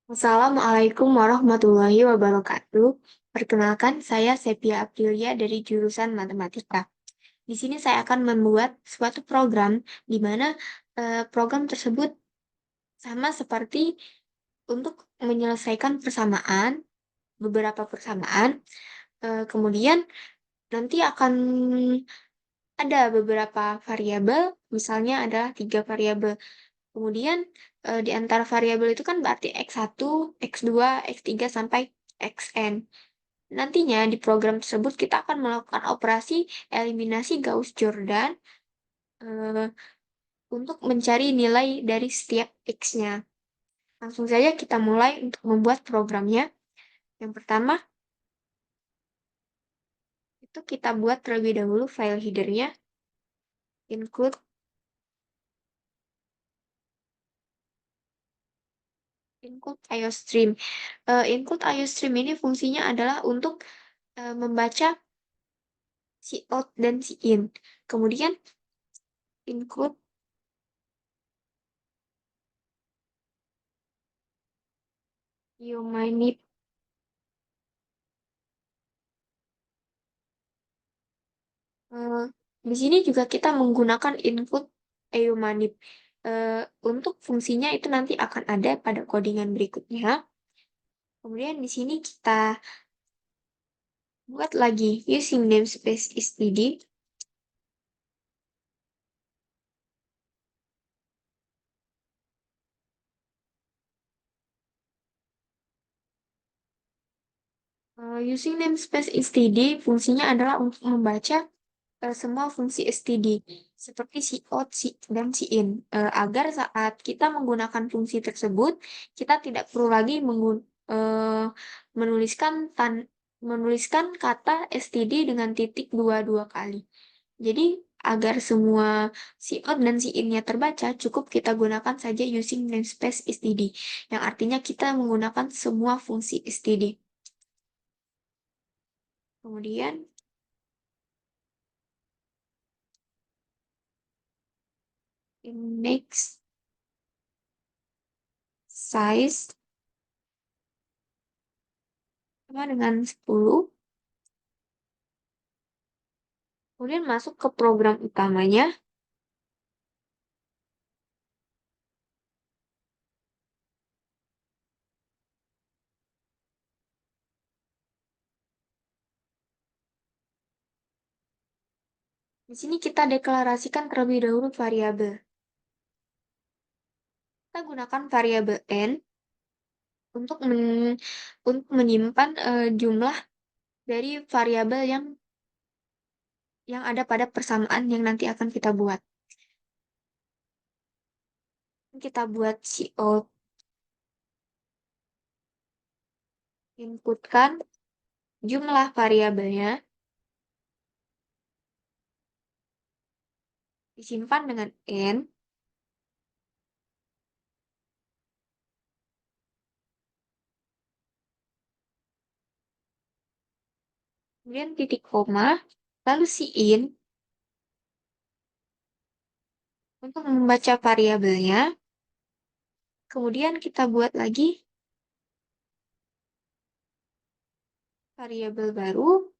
Assalamualaikum warahmatullahi wabarakatuh. Perkenalkan, saya Sepia Aprilia dari jurusan Matematika. Di sini saya akan membuat suatu program di mana program tersebut sama seperti untuk menyelesaikan persamaan, beberapa persamaan. Kemudian nanti akan ada beberapa variabel, misalnya ada 3 variabel. Kemudian di antara variabel itu kan berarti X1, X2, X3 sampai Xn. Nantinya di program tersebut kita akan melakukan operasi eliminasi Gauss-Jordan eh, untuk mencari nilai dari setiap X-nya. Langsung saja kita mulai untuk membuat programnya. Yang pertama, itu kita buat terlebih dahulu file headernya, include include IOStream. Include IOStream ini fungsinya adalah untuk membaca si out dan si in. Kemudian include Eumanip. Eh, di sini juga kita menggunakan include Eumanip. Untuk fungsinya itu nanti akan ada pada codingan berikutnya. Kemudian di sini kita buat lagi using namespace std. Using namespace std fungsinya adalah untuk membaca semua fungsi std seperti si out, si dan si in, agar saat kita menggunakan fungsi tersebut kita tidak perlu lagi menuliskan menuliskan kata std dengan titik dua kali. Jadi agar semua si out dan si in-nya terbaca, cukup kita gunakan saja using namespace std, yang artinya kita menggunakan semua fungsi std. Kemudian next size sama dengan 10. Kemudian masuk ke program utamanya. Di sini kita deklarasikan terlebih dahulu variabel. Kita gunakan variabel n untuk untuk menyimpan jumlah dari variabel yang ada pada persamaan yang nanti akan kita buat. Kita buat cout, inputkan jumlah variabelnya, disimpan dengan n, kemudian titik koma, lalu in untuk membaca variabelnya. Kemudian kita buat lagi variabel baru,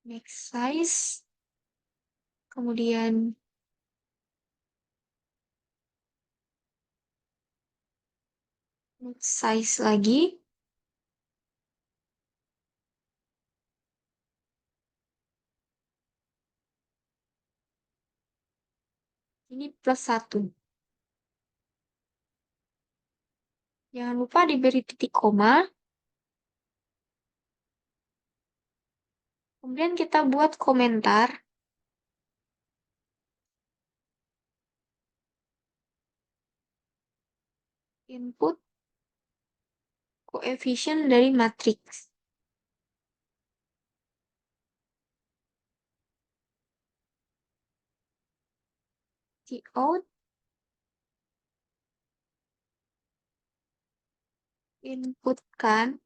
next size, kemudian next size lagi, ini +1. Jangan lupa diberi titik koma. Kemudian kita buat komentar. Input koefisien dari matriks. Cout inputkan,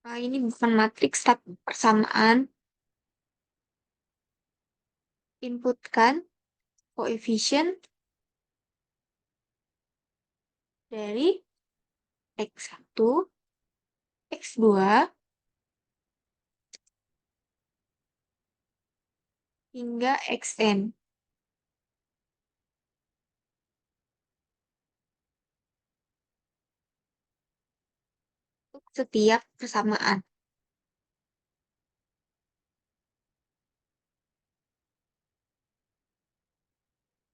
ini bukan matriks tapi persamaan, inputkan koefisien dari X1, X2, hingga Xn. Untuk setiap persamaan.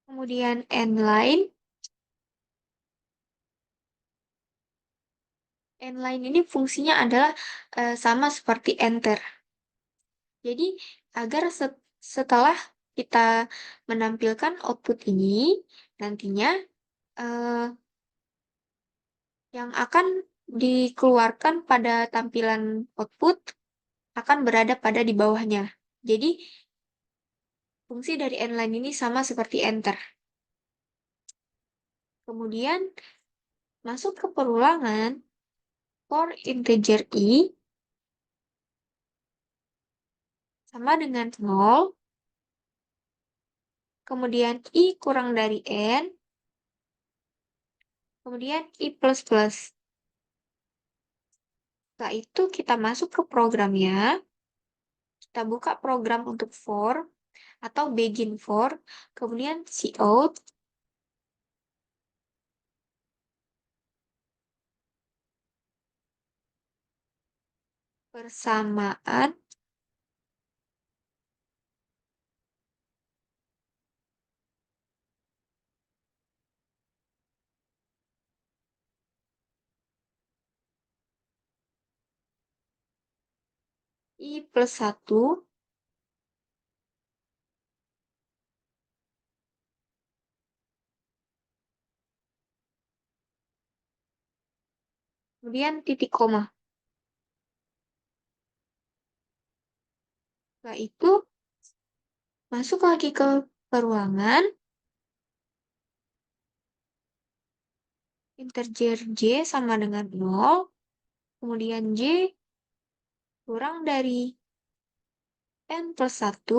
Kemudian n-line ini fungsinya adalah sama seperti enter. Jadi agar setelah kita menampilkan output ini, nantinya yang akan dikeluarkan pada tampilan output akan berada pada di bawahnya. Jadi fungsi dari n-line ini sama seperti enter. Kemudian masuk ke perulangan for integer i sama dengan 0, kemudian i kurang dari n, kemudian i plus plus. Setelah itu kita masuk ke programnya, kita buka program untuk for atau begin for, kemudian cout, persamaan i plus 1, kemudian titik koma. Setelah itu masuk lagi ke perulangan, integer j sama dengan 0, kemudian j kurang dari n plus 1,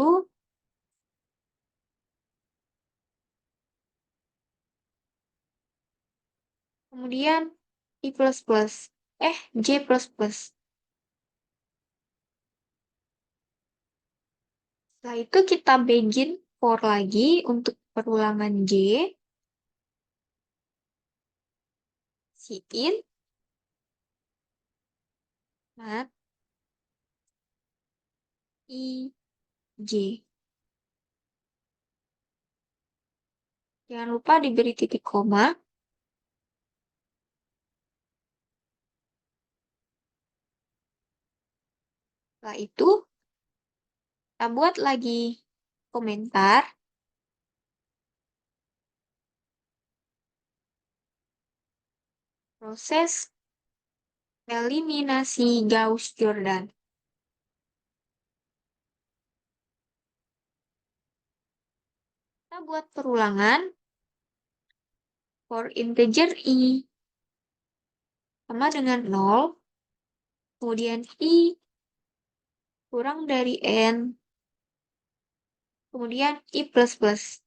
kemudian i plus plus, j plus plus. Setelah itu kita begin for lagi untuk perulangan j, in, mat, i, j. Jangan lupa diberi titik koma. Setelah itu, kita buat lagi komentar. Proses eliminasi Gauss-Jordan. Kita buat perulangan for integer i sama dengan 0, kemudian i kurang dari n, kemudian i plus plus.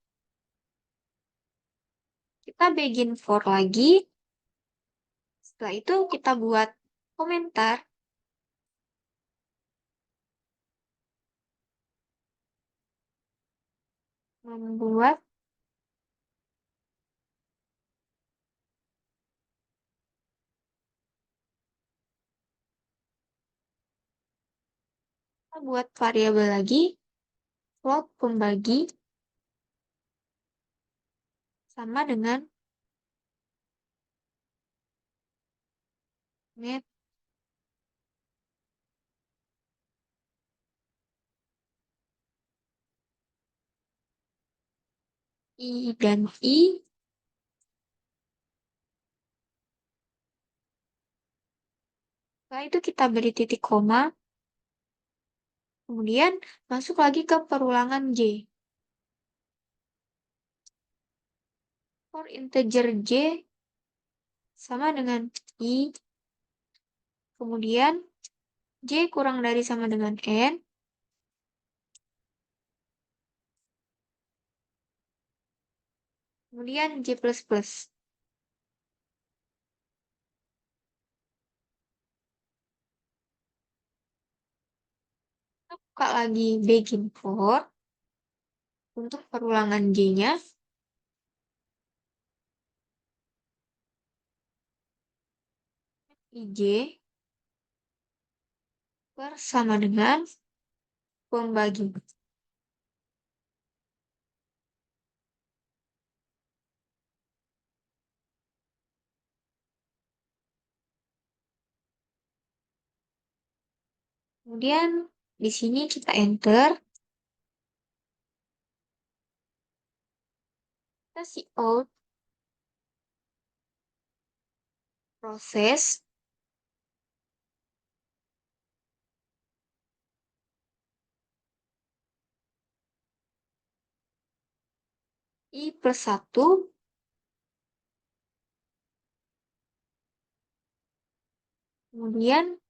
Kita begin for lagi. Setelah itu kita buat komentar. Membuat kita buat variabel lagi, float pembagi sama dengan net i dan i. Setelah itu kita beri titik koma, kemudian masuk lagi ke perulangan j. For integer j sama dengan I, kemudian J kurang dari sama dengan N, kemudian J++. Kita buka lagi begin for, untuk perulangan J-nya, IJ bersama dengan pembagi. Kemudian di sini kita enter, kita see out proses, I+1, kemudian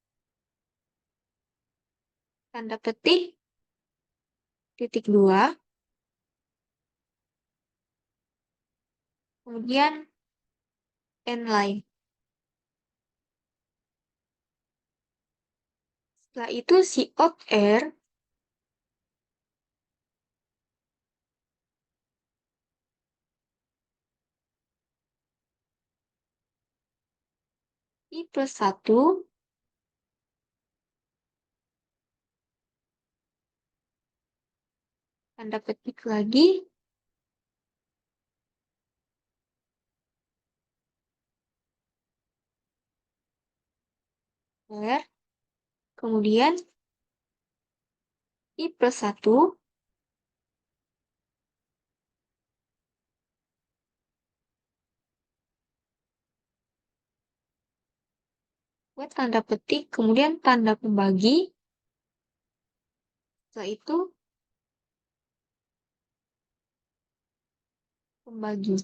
tanda petik, titik 2, kemudian N line. Setelah itu si out R, I+1, tanda petik lagi, R, kemudian I+1, buat tanda petik, kemudian tanda pembagi, setelah itu pembagi,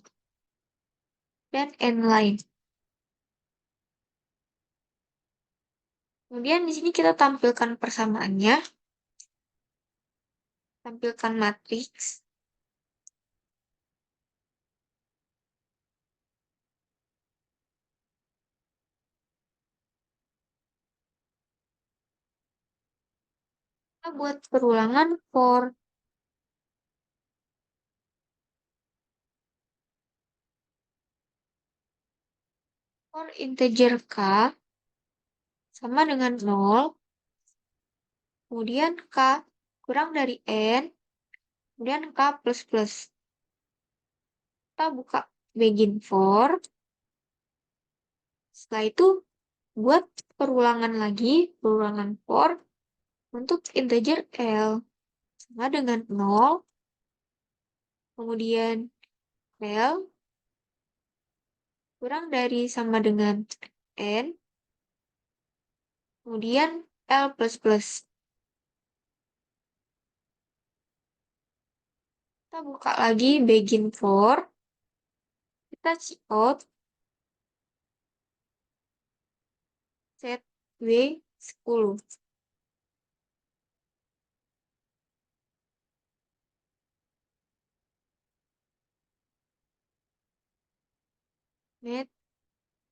dan N line. Kemudian di sini kita tampilkan persamaannya, tampilkan matriks, kita buat perulangan for integer K sama dengan 0, kemudian K kurang dari N, kemudian K++. Kita buka begin for, setelah itu buat perulangan lagi, perulangan for untuk integer L sama dengan 0, kemudian L kurang dari sama dengan N, kemudian L++. Kita buka lagi begin for, kita check out, set W10. Net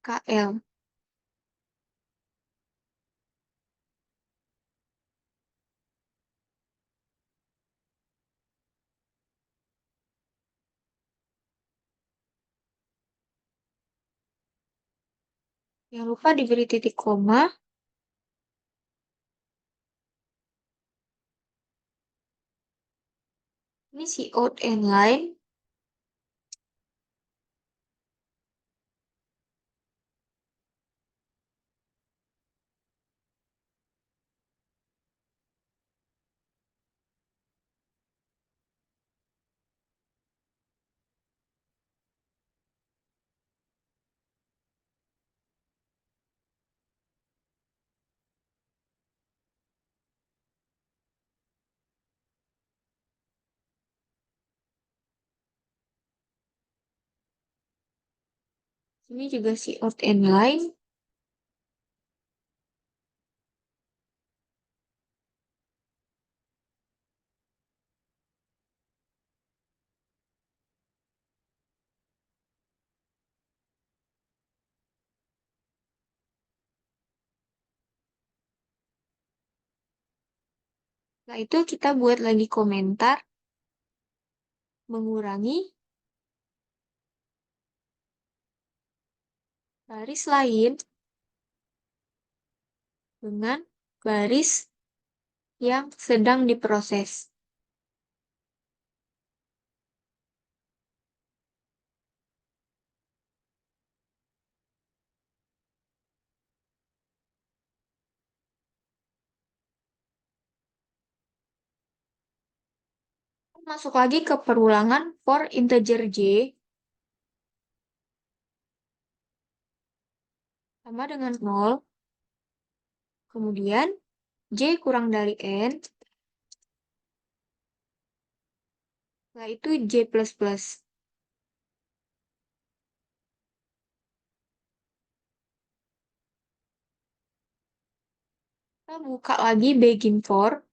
KL. Jangan lupa diberi titik koma. Ini si out and line. Ini juga si out and line. Setelah itu kita buat lagi komentar, mengurangi baris lain dengan baris yang sedang diproses. Masuk lagi ke perulangan for integer j sama dengan 0. Kemudian j kurang dari n. Setelah itu j plus plus. Kita buka lagi begin for.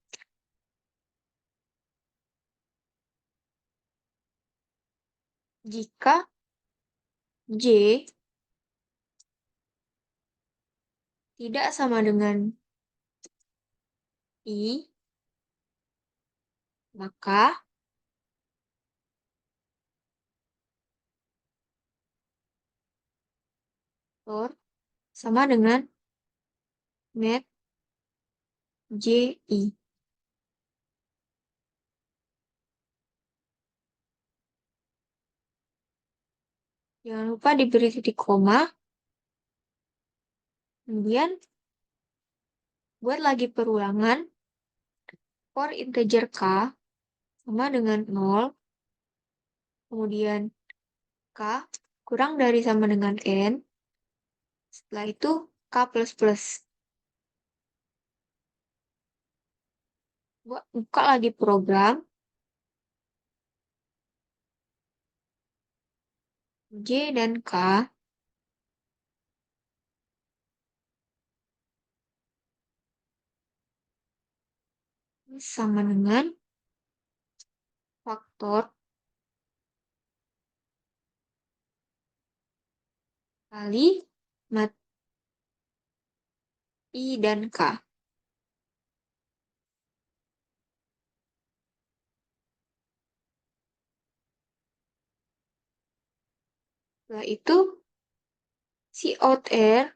Jika j tidak sama dengan i, maka for sama dengan net ji. Jangan lupa diberi titik koma. Kemudian buat lagi perulangan for integer k sama dengan 0. Kemudian k kurang dari sama dengan n. Setelah itu k plus plus. Buka lagi program. J dan K sama dengan faktor kali mat I dan K. Setelah itu si out R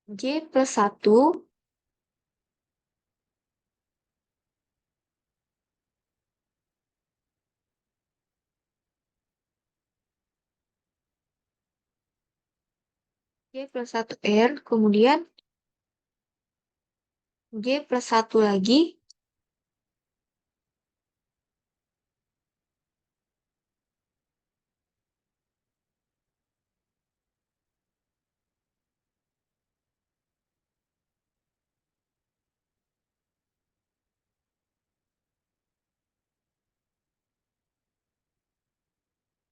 J plus 1 J plus 1 R, kemudian J plus 1 lagi,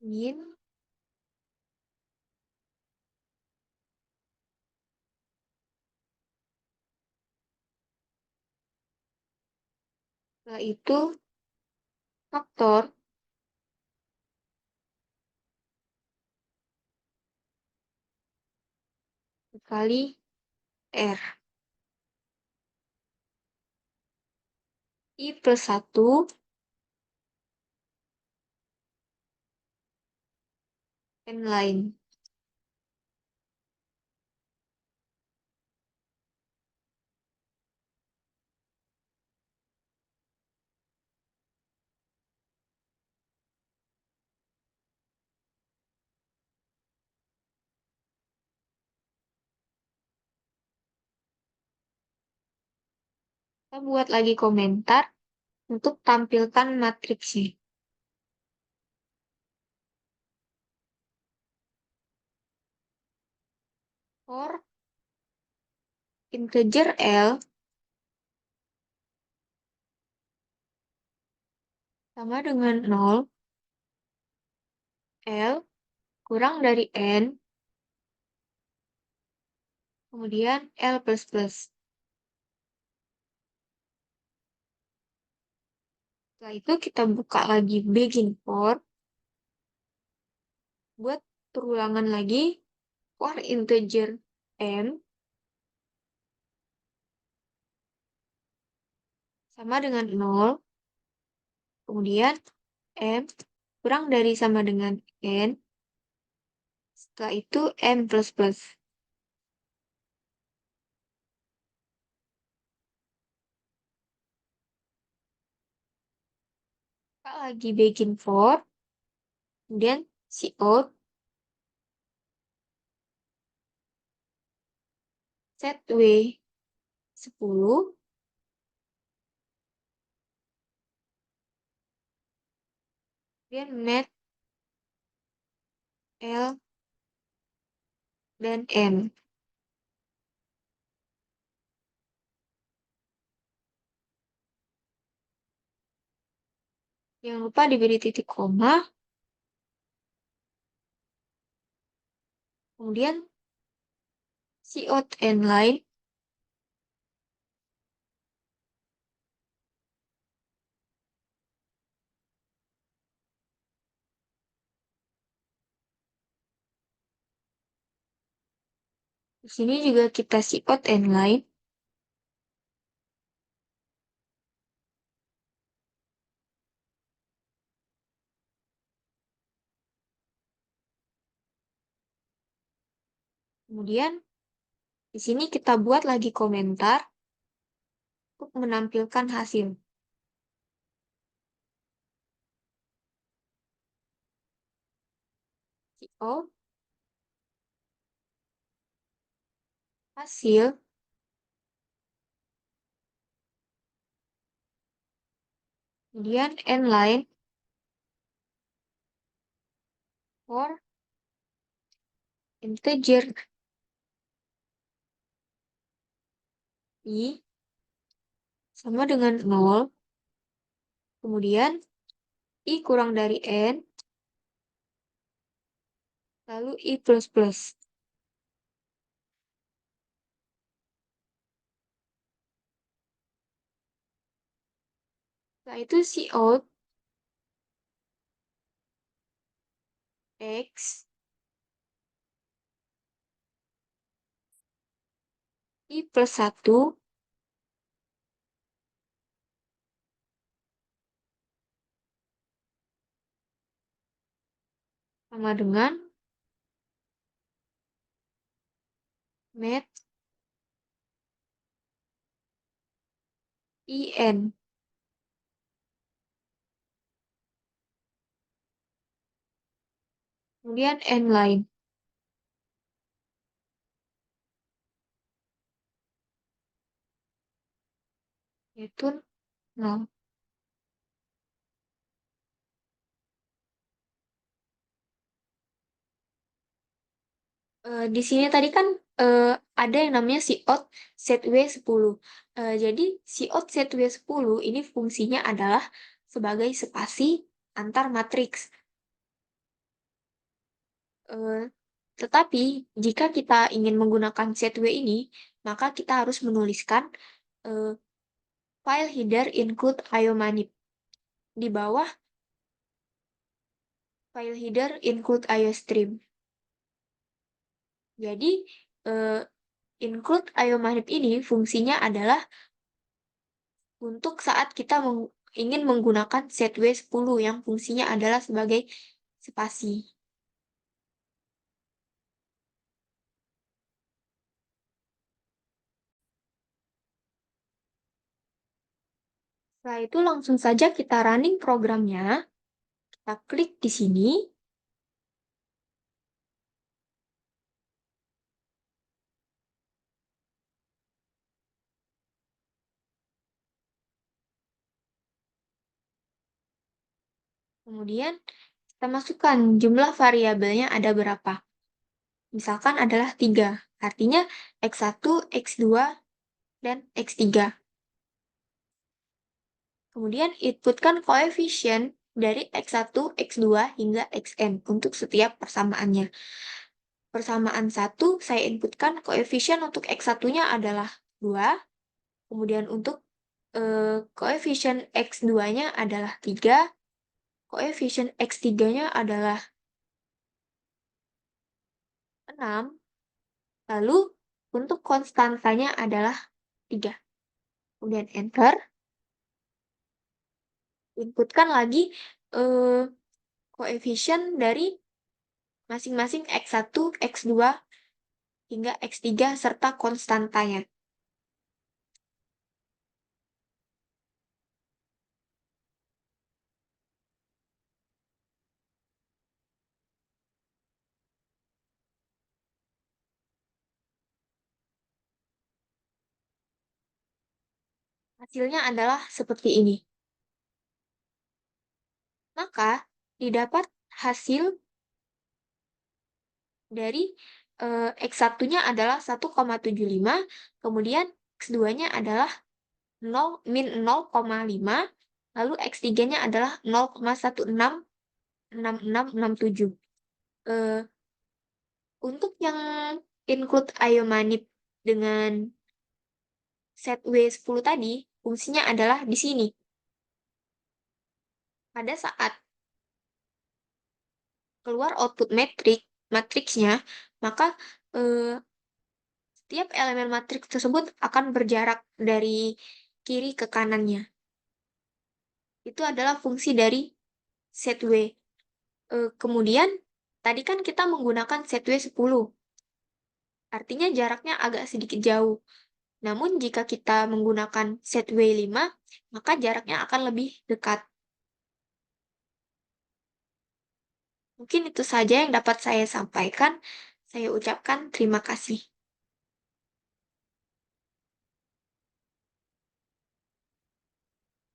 min, setelah itu faktor kali R. I plus 1 N lain. Kita buat lagi komentar untuk tampilkan matriksnya. For integer L sama dengan 0, L kurang dari N, kemudian L plus plus. Setelah itu kita buka lagi begin for, buat perulangan lagi for integer M sama dengan 0, kemudian M kurang dari sama dengan N, setelah itu M plus plus. Buka lagi begin for, kemudian cout, set W 10, kemudian mat L dan M. Jangan lupa diberi titik koma, kemudian cout end line, di sini juga kita cout end line, kemudian di sini kita buat lagi komentar untuk menampilkan hasil. Cout hasil, kemudian end line for integer I sama dengan 0, kemudian I kurang dari N, lalu I plus plus. Setelah itu cout X I plus 1 sama dengan mat IN. Kemudian end line. Yaitu 0. Di sini tadi kan ada yang namanya cout set W10. Jadi cout set W10 ini fungsinya adalah sebagai spasi antar matriks. Eh, Tetapi jika kita ingin menggunakan set W ini, maka kita harus menuliskan eh, file header include iomanip. Di bawah file header include iostream. Jadi include iomanip ini fungsinya adalah untuk saat kita ingin menggunakan set W10 yang fungsinya adalah sebagai spasi. Setelah itu langsung saja kita running programnya. Kita klik di sini. Kemudian kita masukkan jumlah variabelnya ada berapa. Misalkan adalah 3. Artinya X1, X2, dan X3. Kemudian inputkan koefisien dari X1, X2, hingga Xn untuk setiap persamaannya. Persamaan 1, saya inputkan koefisien untuk X1-nya adalah 2, kemudian untuk koefisien X2-nya adalah 3, koefisien X3-nya adalah 6, lalu untuk konstantanya adalah 3. Kemudian enter, inputkan lagi koefisien dari masing-masing X1, X2, hingga X3 serta konstantanya. Hasilnya adalah seperti ini. Maka didapat hasil dari X1-nya adalah 1,75, kemudian X2-nya adalah 0,5, lalu X3-nya adalah 0,166667. Untuk yang include Iomanib dengan set W10 tadi, fungsinya adalah di sini. Pada saat keluar output matriksnya, maka setiap elemen matriks tersebut akan berjarak dari kiri ke kanannya. Itu adalah fungsi dari set W. Kemudian, tadi kan kita menggunakan set W10. Artinya jaraknya agak sedikit jauh. Namun jika kita menggunakan set W5, maka jaraknya akan lebih dekat. Mungkin itu saja yang dapat saya sampaikan. Saya ucapkan terima kasih.